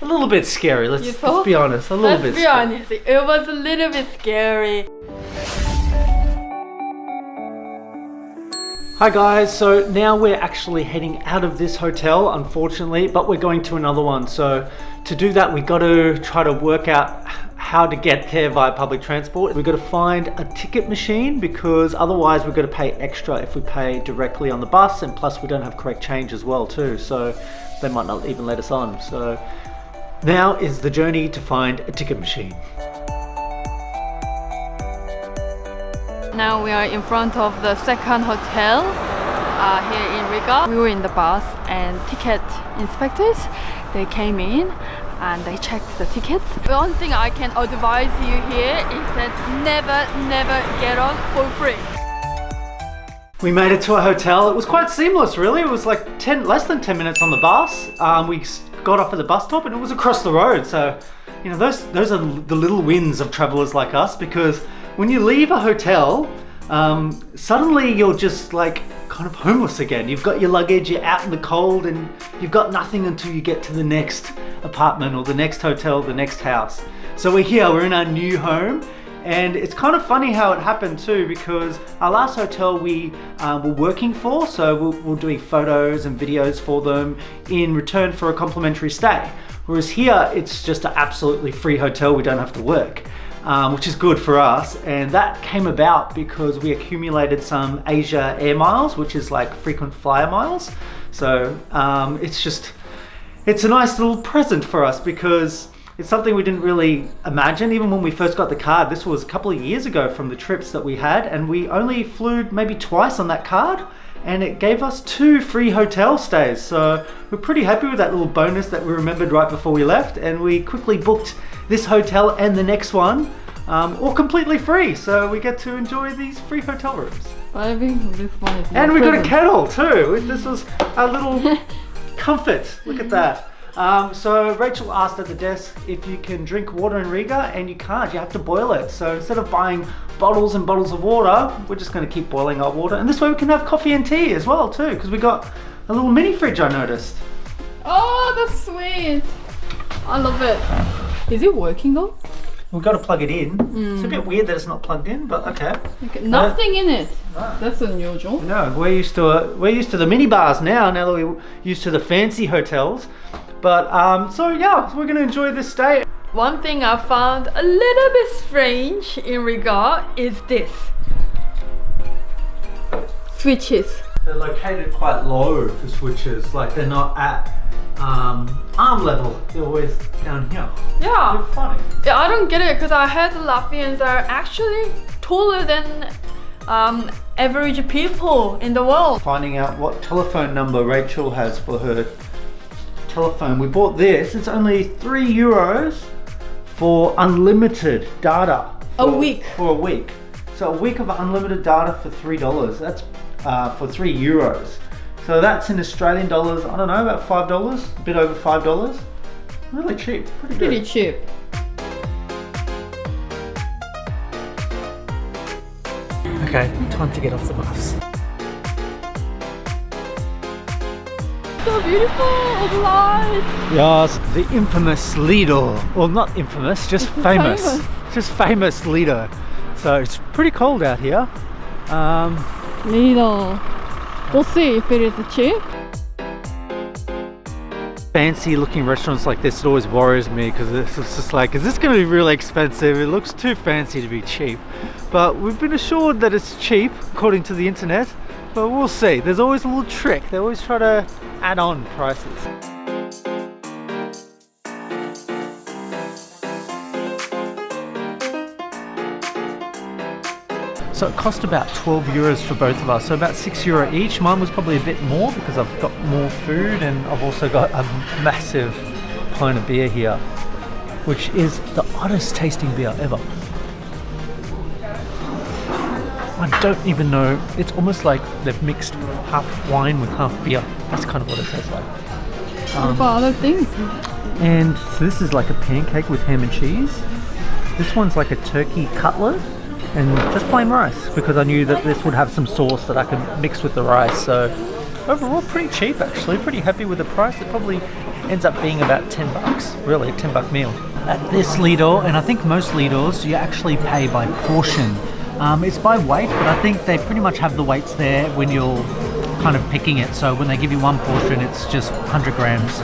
a little bit scary. Let's be honest, a little bit scary. Let's be honest, it was a little bit scary. Hi guys, so now we're actually heading out of this hotel, unfortunately, but we're going to another one. So to do that, we got to try to work out how to get there via public transport. We've got to find a ticket machine because otherwise we've got to pay extra if we pay directly on the bus, and plus we don't have correct change as well too, so they might not even let us on. So now is the journey to find a ticket machine. Now we are in front of the second hotel here in Riga. We were in the bus and ticket inspectors, they came in and they checked the tickets. The one thing I can advise you here is that never get on for free. We made it to a hotel. It was quite seamless really. It was like less than 10 minutes on the bus. We got off at the bus stop and it was across the road. So, you know, those are the little wins of travelers like us, because when you leave a hotel, suddenly you're just like kind of homeless again. You've got your luggage, you're out in the cold, and you've got nothing until you get to the next apartment or the next hotel, the next house. So we're here, we're in our new home, and it's kind of funny how it happened too, because our last hotel we were working for, so we're doing photos and videos for them in return for a complimentary stay. Whereas here, it's just an absolutely free hotel, we don't have to work. Which is good for us, and that came about because we accumulated some Asia Air Miles, which is like frequent flyer miles. So it's a nice little present for us because it's something we didn't really imagine. Even when we first got the card, this was a couple of years ago from the trips that we had, and we only flew maybe twice on that card, and it gave us 2 free hotel stays. So we're pretty happy with that little bonus that we remembered right before we left, and we quickly booked this hotel and the next one, all completely free. So we get to enjoy these free hotel rooms. And we got a kettle too. This was a little comfort. Look at that. So Rachel asked at the desk if you can drink water in Riga, and you can't, you have to boil it. So instead of buying bottles and bottles of water, we're just going to keep boiling our water. And this way we can have coffee and tea as well too, because we got a little mini fridge, I noticed. Oh, that's sweet. I love it. Is it working though? We've got to plug it in. It's a bit weird that it's not plugged in, but okay. Nothing in it. No. That's unusual. No, we're used to the mini bars now that we're used to the fancy hotels. But so yeah, we're going to enjoy this stay. One thing I found a little bit strange in Riga is this. Switches. They're located quite low, the switches. Like they're not at arm level. They're always down here. Yeah. They're funny. Yeah, I don't get it, because I heard the Latvians are actually taller than average people in the world. Finding out what telephone number Rachel has for her telephone. We bought this. It's only €3 for unlimited data. For a week. So a week of unlimited data for $3. That's for €3. So that's in Australian dollars, I don't know, about $5, a bit over $5. Really cheap, pretty cheap. Okay, time to get off the bus. So beautiful, all the lights. Yes, the infamous Lido. Well, not infamous, just famous. Just famous Lido. So it's pretty cold out here. Lido. We'll see if it is cheap. Fancy looking restaurants like this, it always worries me, because it's just like, is this going to be really expensive? It looks too fancy to be cheap. But we've been assured that it's cheap according to the internet, but we'll see. There's always a little trick. They always try to add on prices. So it cost about €12 for both of us, so about €6 each. Mine was probably a bit more because I've got more food, and I've also got a massive pint of beer here, which is the oddest tasting beer ever. I don't even know, it's almost like they've mixed half wine with half beer. That's kind of what it tastes like. What about other things? And so this is like a pancake with ham and cheese. This one's like a turkey cutlet. And just plain rice, because I knew that this would have some sauce that I could mix with the rice. So overall pretty cheap actually, pretty happy with the price. It probably ends up being about 10 bucks, really, a 10-buck meal. At this Lidl, and I think most Lidls, you actually pay by portion. It's by weight, but I think they pretty much have the weights there when you're kind of picking it. So when they give you one portion, it's just 100 grams,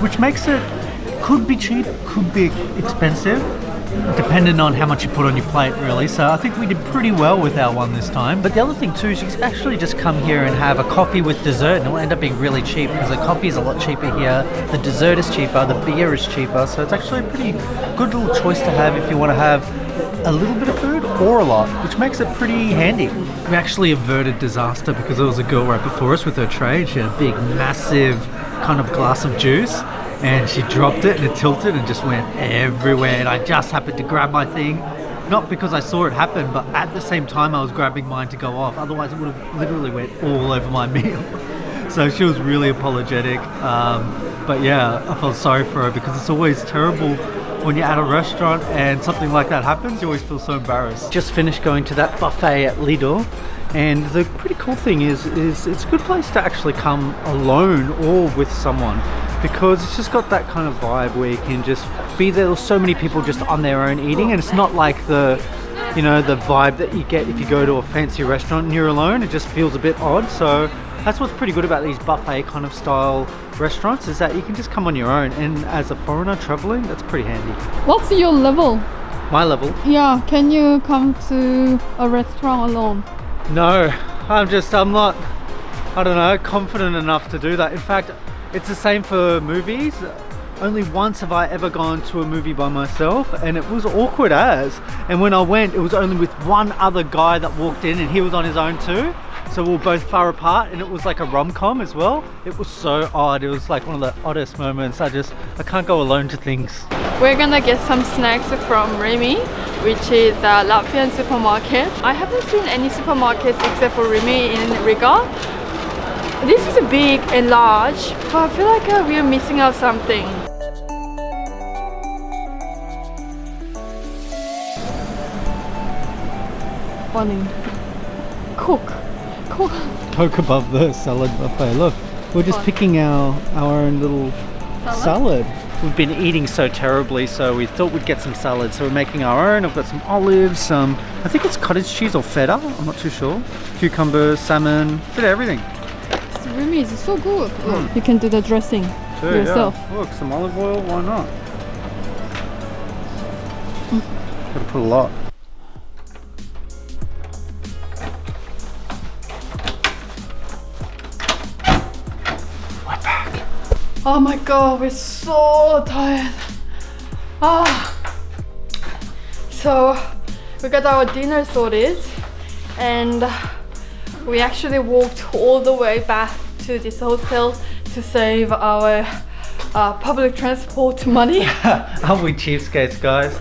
which makes it, could be cheap, could be expensive, depending on how much you put on your plate, really. So I think we did pretty well with our one this time. But the other thing too is you can actually just come here and have a coffee with dessert, and it'll end up being really cheap because the coffee is a lot cheaper here, the dessert is cheaper, the beer is cheaper. So it's actually a pretty good little choice to have if you want to have a little bit of food or a lot, which makes it pretty handy. We actually averted disaster because there was a girl right before us with her tray, and she had a big, massive kind of glass of juice, and she dropped it and it tilted and just went everywhere, and I just happened to grab my thing, not because I saw it happen, but at the same time I was grabbing mine to go off, otherwise it would have literally went all over my meal. So she was really apologetic, but yeah, I felt sorry for her because it's always terrible when you're at a restaurant and something like that happens. You always feel so embarrassed. Just finished going to that buffet at Lidl, and the pretty cool thing is it's a good place to actually come alone or with someone, because it's just got that kind of vibe where you can just be there. There's so many people just on their own eating, and it's not like the, you know, the vibe that you get if you go to a fancy restaurant and you're alone. It just feels a bit odd. So that's what's pretty good about these buffet kind of style restaurants, is that you can just come on your own, and as a foreigner traveling, that's pretty handy. What's your level? My level? Yeah, can you come to a restaurant alone? No, I'm not, I don't know, confident enough to do that. In fact, it's the same for movies. Only once have I ever gone to a movie by myself, and it was awkward as. And when I went, it was only with one other guy that walked in, and he was on his own too. So we were both far apart, and it was like a rom-com as well. It was so odd. It was like one of the oddest moments. I can't go alone to things. We're gonna get some snacks from Rimi, which is a Latvian supermarket. I haven't seen any supermarkets except for Rimi in Riga. This is big and large, but I feel like we are missing out something. Funny. Cook. Coke above the salad buffet. Look, we're just picking our own little salad. We've been eating so terribly, so we thought we'd get some salad. So we're making our own. I've got some olives, some, I think it's cottage cheese or feta, I'm not too sure. Cucumbers, salmon, a bit of everything. Rimi is so good. Look, you can do the dressing yourself. Yeah. Look, some olive oil, why not? Gotta put a lot. We're back. Oh my god, we're so tired. So we got our dinner sorted, and we actually walked all the way back to this hotel to save our public transport money. Aren't we cheapskates, guys?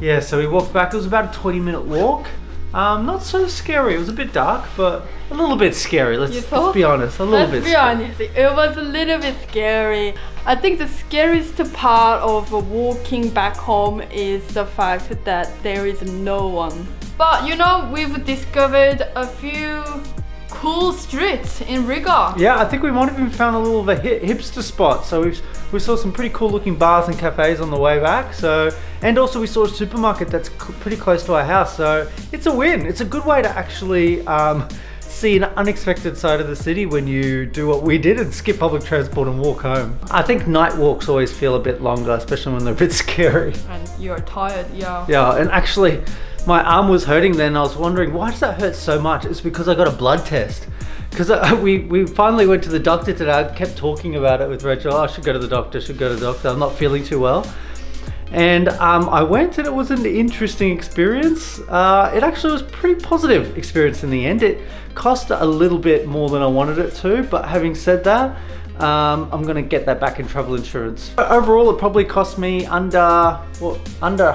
Yeah, so we walked back. It was about a 20-minute walk. Not so scary. It was a bit dark, but a little bit scary. Let's be honest. Let's be honest. It was a little bit scary. I think the scariest part of walking back home is the fact that there is no one. But you know, we've discovered a few cool streets in Riga. Yeah, I think we might have even found a little bit hipster spot. So we saw some pretty cool looking bars and cafes on the way back. So, and also we saw a supermarket that's pretty close to our house. So it's a win. It's a good way to actually see an unexpected side of the city when you do what we did and skip public transport and walk home. I think night walks always feel a bit longer, especially when they're a bit scary. And you're tired, yeah. Yeah, and actually my arm was hurting then. I was wondering, why does that hurt so much? It's because I got a blood test. Because we finally went to the doctor today. I kept talking about it with Rachel. Oh, I should go to the doctor, I'm not feeling too well. And I went, and it was an interesting experience. It actually was a pretty positive experience in the end. It cost a little bit more than I wanted it to, but having said that, I'm gonna get that back in travel insurance. Overall, it probably cost me under $100. Under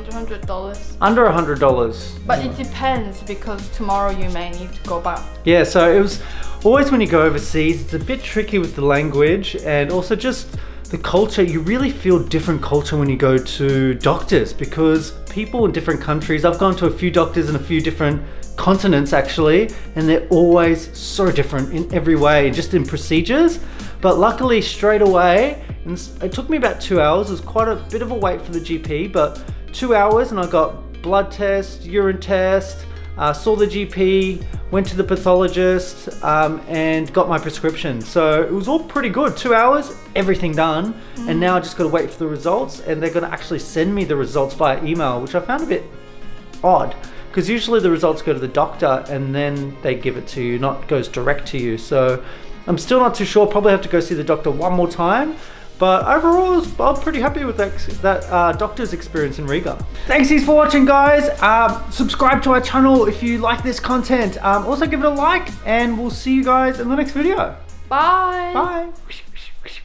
$100. Under $100. But it depends, because tomorrow you may need to go back. Yeah, so it was always when you go overseas, it's a bit tricky with the language, and also just the culture, you really feel different culture when you go to doctors, because people in different countries, I've gone to a few doctors in a few different continents actually, and they're always so different in every way, just in procedures. But luckily straight away, and it took me about 2 hours, it was quite a bit of a wait for the GP, but 2 hours and I got blood test, urine test, saw the GP, went to the pathologist, and got my prescription. So it was all pretty good. 2 hours, everything done. And now I just got to wait for the results, and they're going to actually send me the results via email, which I found a bit odd, because usually the results go to the doctor and then they give it to you, not goes direct to you. So I'm still not too sure, probably have to go see the doctor one more time. But overall, I'm pretty happy with that doctor's experience in Riga. Thanks for watching, guys. Subscribe to our channel if you like this content. Also give it a like, and we'll see you guys in the next video. Bye. Bye.